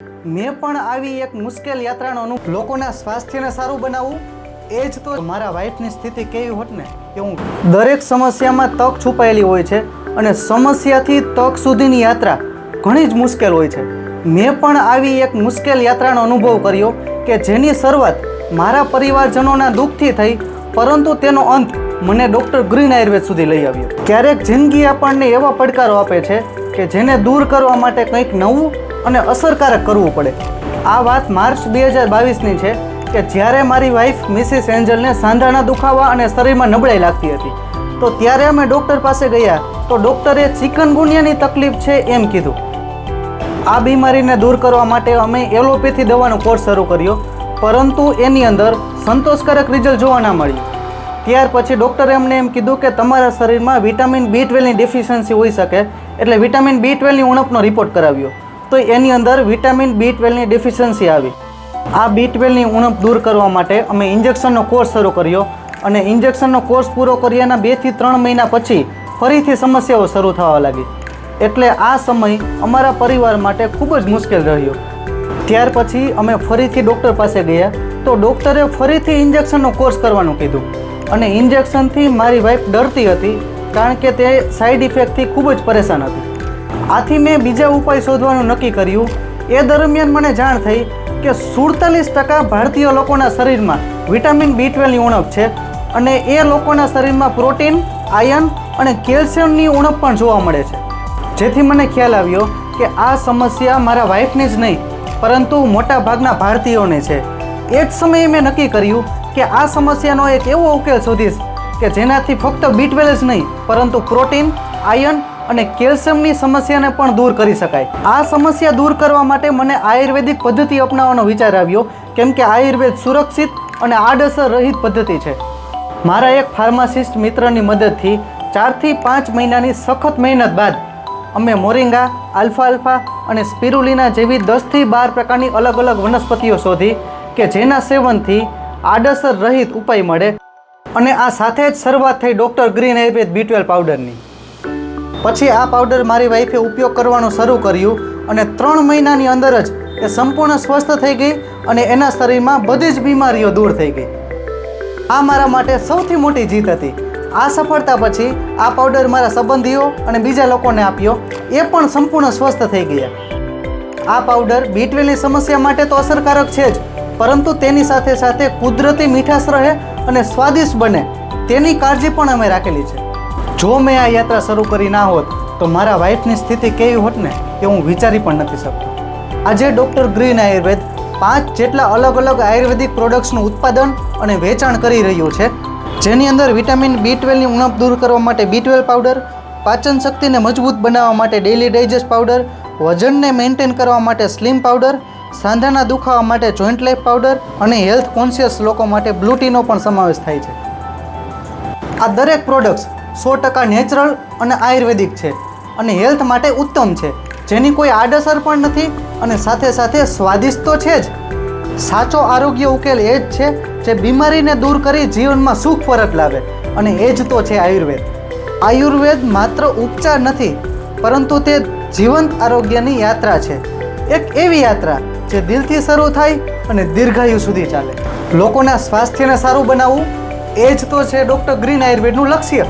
મેં પણ આવી એક મુશ્કેલ યાત્રાનો અનુભવ લોકોના સ્વાસ્થ્યને સારું બનાવવું એ જ તો મારા વાઈફની સ્થિતિ કેવી હોત ને કે હું દરેક સમસ્યામાં તક છુપાયેલી હોય છે અને સમસ્યાથી તક સુધીની યાત્રા ઘણી જ મુશ્કેલ હોય છે. મેં પણ આવી એક મુશ્કેલ યાત્રાનો અનુભવ કર્યો કે જેની શરૂઆત મારા પરિવારજનોના દુઃખથી થઈ, પરંતુ તેનો અંત મને ડૉક્ટર ગ્રીન આયુર્વેદ સુધી લઈ આવ્યો. ક્યારેક જિંદગી આપણને એવા પડકારો આપે છે કે જેને દૂર કરવા માટે કંઈક નવું અને અસરકારક કરવું પડે. આ વાત માર્ચ 2022ની છે કે જ્યારે મારી વાઈફ મિસિસ એન્જલને સાંધાના દુખાવા અને શરીરમાં નબળાઈ લાગતી હતી. તો ત્યારે અમે ડૉક્ટર પાસે ગયા તો ડૉક્ટરે ચિકનગુનિયાની તકલીફ છે એમ કીધું. આ બીમારીને દૂર કરવા માટે અમે એલોપેથી દવાનો કોર્સ શરૂ કર્યો, પરંતુ એની અંદર સંતોષકારક રિઝલ્ટ જોવા ના મળ્યું. ત્યાર પછી ડૉક્ટરે અમને એમ કીધું કે તમારા શરીરમાં વિટામિન B12ની ડેફિશિયન્સી હોઈ શકે, એટલે વિટામિન B12ની ઉણપનો રિપોર્ટ કરાવ્યો. તો એની અંદર વિટામિન B12ની ડેફિશિયન્સી આવી. આ B12ની ઉણપ દૂર કરવા માટે અમે ઇન્જેક્શનનો કોર્સ શરૂ કર્યો અને ઇન્જેક્શનનો કોર્સ પૂરો કર્યાના 2 થી 3 મહિના પછી ફરીથી સમસ્યાઓ શરૂ થવા લાગી. એટલે આ સમય અમારા પરિવાર માટે ખૂબ જ મુશ્કેલ રહ્યો. ત્યાર પછી અમે ફરીથી ડૉક્ટર પાસે ગયા તો ડૉક્ટરે ફરીથી ઇન્જેક્શનનો કોર્સ કરવાનું કીધું અને ઇન્જેક્શનથી મારી વાઈફ ડરતી હતી, કારણ કે તે સાઈડ ઇફેક્ટથી ખૂબ જ પરેશાન હતી. આથી મેં બીજા ઉપાય શોધવાનું નક્કી કર્યું. એ દરમિયાન મને જાણ થઈ કે 47% ભારતીય લોકોના શરીરમાં વિટામિન B12ની ઉણપ છે અને એ લોકોના શરીરમાં પ્રોટીન, આયર્ન અને કેલ્શિયમની ઉણપ પણ જોવા મળે છે. જેથી મને ખ્યાલ આવ્યો કે આ સમસ્યા મારા વાઈફની જ નહીં, પરંતુ મોટા ભાગના ભારતીયોને છે. એ જ સમયે મેં નક્કી કર્યું કે આ સમસ્યાનો એક એવો ઉકેલ શોધીશ કે જેનાથી ફક્ત B12 જ નહીં, પરંતુ પ્રોટીન, આયર્ન અને કેલ્શિયમની સમસ્યાને પણ દૂર કરી શકાય. આ સમસ્યા દૂર કરવા માટે મને આયુર્વેદિક પદ્ધતિ અપનાવવાનો વિચાર આવ્યો, કેમ કે આયુર્વેદ સુરક્ષિત અને આડઅસર રહિત પદ્ધતિ છે. મારા એક ફાર્માસિસ્ટ મિત્રની મદદથી 4 થી 5 મહિનાની સખત મહેનત બાદ અમે મોરિંગા, આલ્ફાલ્ફા અને સ્પિરુલિના જેવી 10 થી 12 પ્રકારની અલગ અલગ વનસ્પતિઓ શોધી કે જેના સેવનથી આડઅસર રહિત ઉપાય મળે. અને આ સાથે જ શરૂઆત થઈ ડૉક્ટર ગ્રીન આયુર્વેદ B12 પાવડરની. પછી આ પાવડર મારી વાઈફે ઉપયોગ કરવાનું શરૂ કર્યું અને 3 મહિનાની અંદર જ એ સંપૂર્ણ સ્વસ્થ થઈ ગઈ અને એના શરીરમાં બધી જ બીમારીઓ દૂર થઈ ગઈ. આ મારા માટે સૌથી મોટી જીત હતી. આ સફળતા પછી આ પાવડર મારા સંબંધીઓ અને બીજા લોકોને આપ્યો, એ પણ સંપૂર્ણ સ્વસ્થ થઈ ગયા. આ પાવડર B12ની સમસ્યા માટે તો અસરકારક છે જ, પરંતુ તેની સાથે સાથે કુદરતી મીઠાશ રહે અને સ્વાદિષ્ટ બને તેની કાળજી પણ અમે રાખેલી છે. જો મેં આ યાત્રા શરૂ કરી ના હોત તો મારા વાઈફની સ્થિતિ કેવી હોત ને એ હું વિચારી પણ નથી શકતો. આજે ડૉક્ટર ગ્રીન આયુર્વેદ 5 જેટલા અલગ અલગ આયુર્વેદિક પ્રોડક્ટ્સનું ઉત્પાદન અને વેચાણ કરી રહ્યું છે, જેની અંદર વિટામિન B12ની ઉણપ દૂર કરવા માટે B12 પાવડર, પાચન શક્તિને મજબૂત બનાવવા માટે ડેઇલી ડાયજેસ્ટ પાવડર, વજનને મેન્ટેન કરવા માટે સ્લિમ પાવડર, સાંધાના દુખાવા માટે જોઈન્ટ લાઈફ પાવડર અને હેલ્થ કોન્શિયસ લોકો માટે બ્લુ ટીનો પણ સમાવેશ થાય છે. આ દરેક પ્રોડક્ટ્સ 100% નેચરલ અને આયુર્વેદિક છે અને હેલ્થ માટે ઉત્તમ છે, જેની કોઈ આડઅસર પણ નથી અને સાથે સાથે સ્વાદિષ્ટ તો છે જ. સાચો આરોગ્ય ઉકેલ એ જ છે જે બીમારીને દૂર કરી જીવનમાં સુખ પરત લાવે, અને એ જ તો છે આયુર્વેદ. આયુર્વેદ માત્ર ઉપચાર નથી, પરંતુ તે જીવંત આરોગ્યની યાત્રા છે. એક એવી યાત્રા જે દિલથી શરૂ થાય અને દીર્ઘાયુ સુધી ચાલે. લોકોના સ્વાસ્થ્યને સારું બનાવવું એ જ તો છે ડૉક્ટર ગ્રીન આયુર્વેદનું લક્ષ્ય.